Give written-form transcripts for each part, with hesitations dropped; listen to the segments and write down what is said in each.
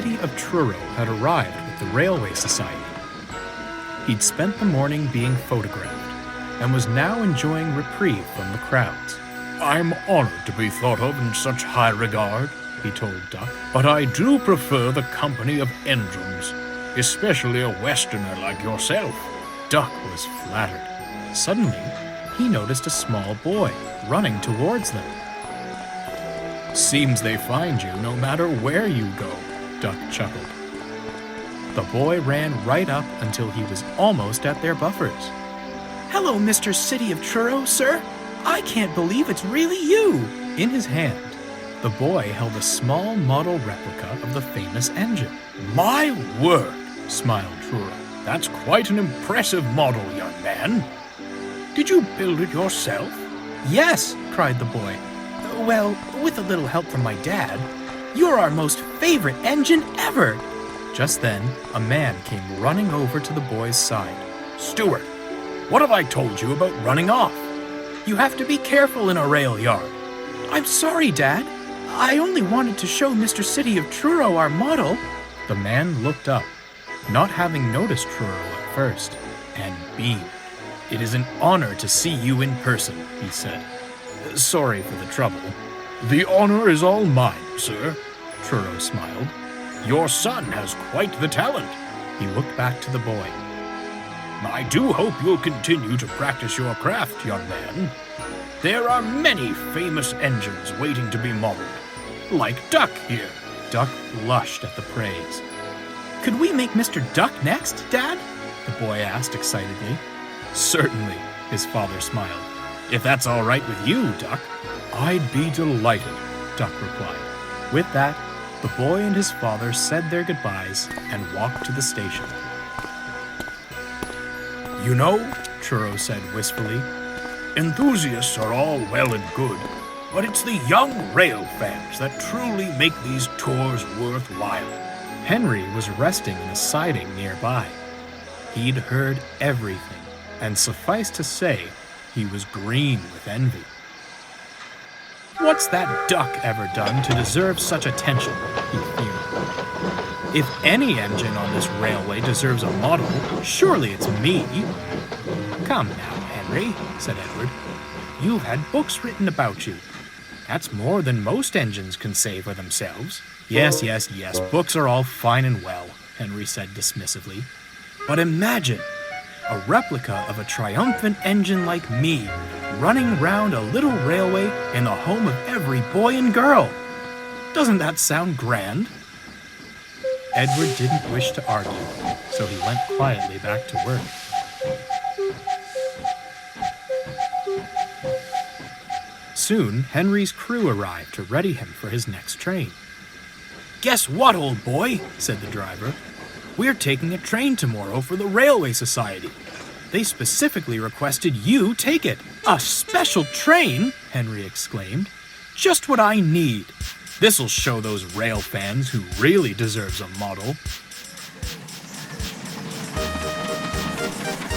city of Truro had arrived with the Railway Society. He'd spent the morning being photographed and was now enjoying reprieve from the crowds. "I'm honored to be thought of in such high regard," he told Duck, "but I do prefer the company of engines, especially a Westerner like yourself." Duck was flattered. Suddenly, he noticed a small boy running towards them. "Seems they find you no matter where you go," Duck chuckled. The boy ran right up until he was almost at their buffers. "Hello, Mr. City of Truro, sir. I can't believe it's really you." In his hand, the boy held a small model replica of the famous engine. "My word," smiled Truro. "That's quite an impressive model, young man. Did you build it yourself?" "Yes," cried the boy. "Well, with a little help from my dad. You're our most favorite engine ever." Just then, a man came running over to the boy's side. "Steward, what have I told you about running off? You have to be careful in a rail yard." "I'm sorry, Dad. I only wanted to show Mr. City of Truro our model." The man looked up, not having noticed Truro at first, and beamed. "It is an honor to see you in person," he said. "Sorry for the trouble." "The honor is all mine, sir," Truro smiled. "Your son has quite the talent." He looked back to the boy. "I do hope you'll continue to practice your craft, young man. There are many famous engines waiting to be modeled, like Duck here." Duck blushed at the praise. "Could we make Mr. Duck next, Dad?" the boy asked excitedly. "Certainly," his father smiled. "If that's all right with you, Duck." "I'd be delighted," Duck replied. With that, the boy and his father said their goodbyes and walked to the station. "You know," Truro said wistfully, "enthusiasts are all well and good, but it's the young rail fans that truly make these tours worthwhile." Henry was resting in a siding nearby. He'd heard everything, and suffice to say, he was green with envy. "What's that Duck ever done to deserve such attention?" he fumed. "If any engine on this railway deserves a model, surely it's me." "Come now, Henry," said Edward. "You've had books written about you. That's more than most engines can say for themselves." Yes, books are all fine and well," Henry said dismissively. "But imagine a replica of a triumphant engine like me running round a little railway in the home of every boy and girl. Doesn't that sound grand?" Edward didn't wish to argue, so he went quietly back to work. Soon, Henry's crew arrived to ready him for his next train. "Guess what, old boy?" said the driver. "We're taking a train tomorrow for the Railway Society. They specifically requested you take it." "A special train?" Henry exclaimed. "Just what I need. This'll show those rail fans who really deserves a model."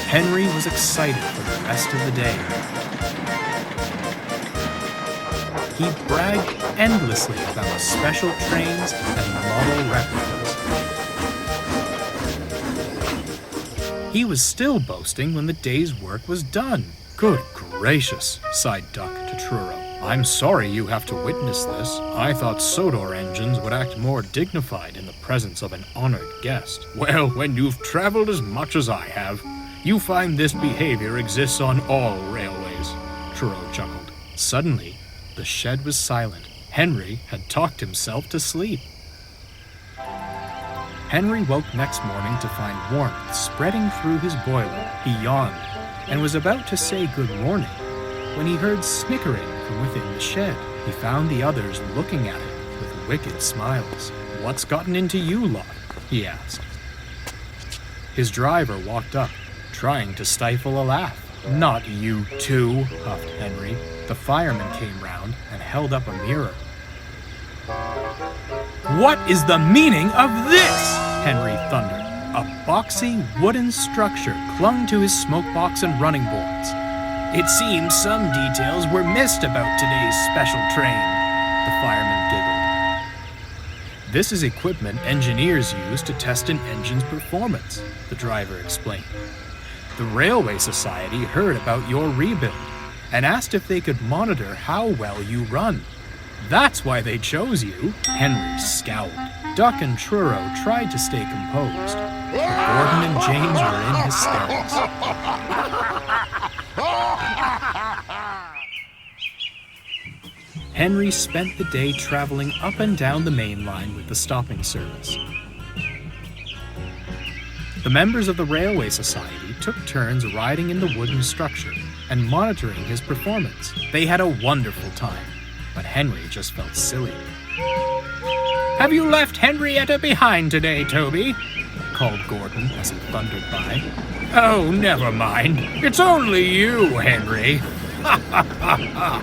Henry was excited for the rest of the day. He bragged endlessly about special trains and model replicas. He was still boasting when the day's work was done. "Good gracious," sighed Duck to Truro. "I'm sorry you have to witness this. I thought Sodor engines would act more dignified in the presence of an honored guest." "Well, when you've traveled as much as I have, you find this behavior exists on all railways," Truro chuckled. Suddenly, the shed was silent. Henry had talked himself to sleep. Henry woke next morning to find warmth spreading through his boiler. He yawned and was about to say good morning when he heard snickering from within the shed. He found the others looking at him with wicked smiles. "What's gotten into you lot?" he asked. His driver walked up, trying to stifle a laugh. "Not you too," huffed Henry. The fireman came round and held up a mirror. "What is the meaning of this?" Henry thundered. A boxy wooden structure clung to his smokebox and running boards. "It seems some details were missed about today's special train," the fireman giggled. This is equipment engineers use to test an engine's performance, the driver explained. The Railway Society heard about your rebuild and asked if they could monitor how well you run. That's why they chose you. Henry scowled. Duck and Truro tried to stay composed, but Gordon and James were in hysterics. Henry spent the day traveling up and down the main line with the stopping service. The members of the Railway Society took turns riding in the wooden structure and monitoring his performance. They had a wonderful time, but Henry just felt silly. "Have you left Henrietta behind today, Toby?" called Gordon as he thundered by. "Oh, never mind. It's only you, Henry." Ha ha ha ha.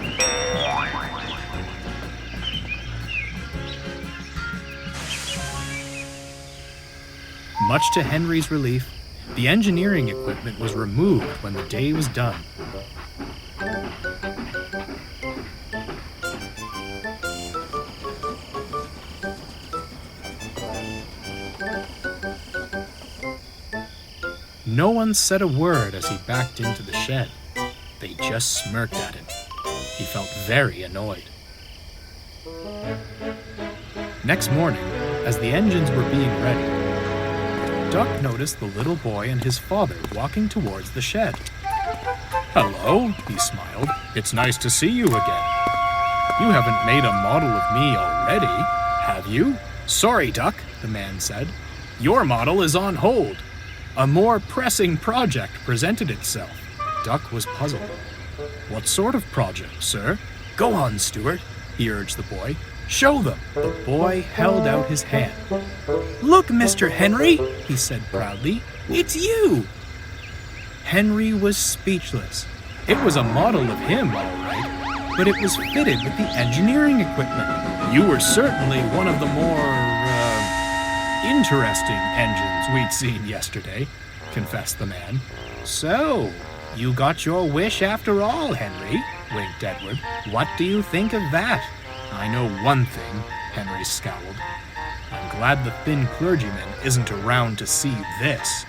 Much to Henry's relief, the engineering equipment was removed when the day was done. No one said a word as he backed into the shed. They just smirked at him. He felt very annoyed. Next morning, as the engines were being ready, Duck noticed the little boy and his father walking towards the shed. "Hello," he smiled. "It's nice to see you again. You haven't made a model of me already, have you?" "Sorry, Duck," the man said. "Your model is on hold. A more pressing project presented itself." Duck was puzzled. "What sort of project, sir?" "Go on, Stuart," he urged the boy. "Show them." The boy held out his hand. "Look, Mr. Henry," he said proudly. "It's you." Henry was speechless. It was a model of him, all right, but it was fitted with the engineering equipment. "You were certainly one of the more, interesting engines we'd seen yesterday," confessed the man. "So, you got your wish after all, Henry," winked Edward. "What do you think of that?" "I know one thing," Henry scowled. "I'm glad the thin clergyman isn't around to see this."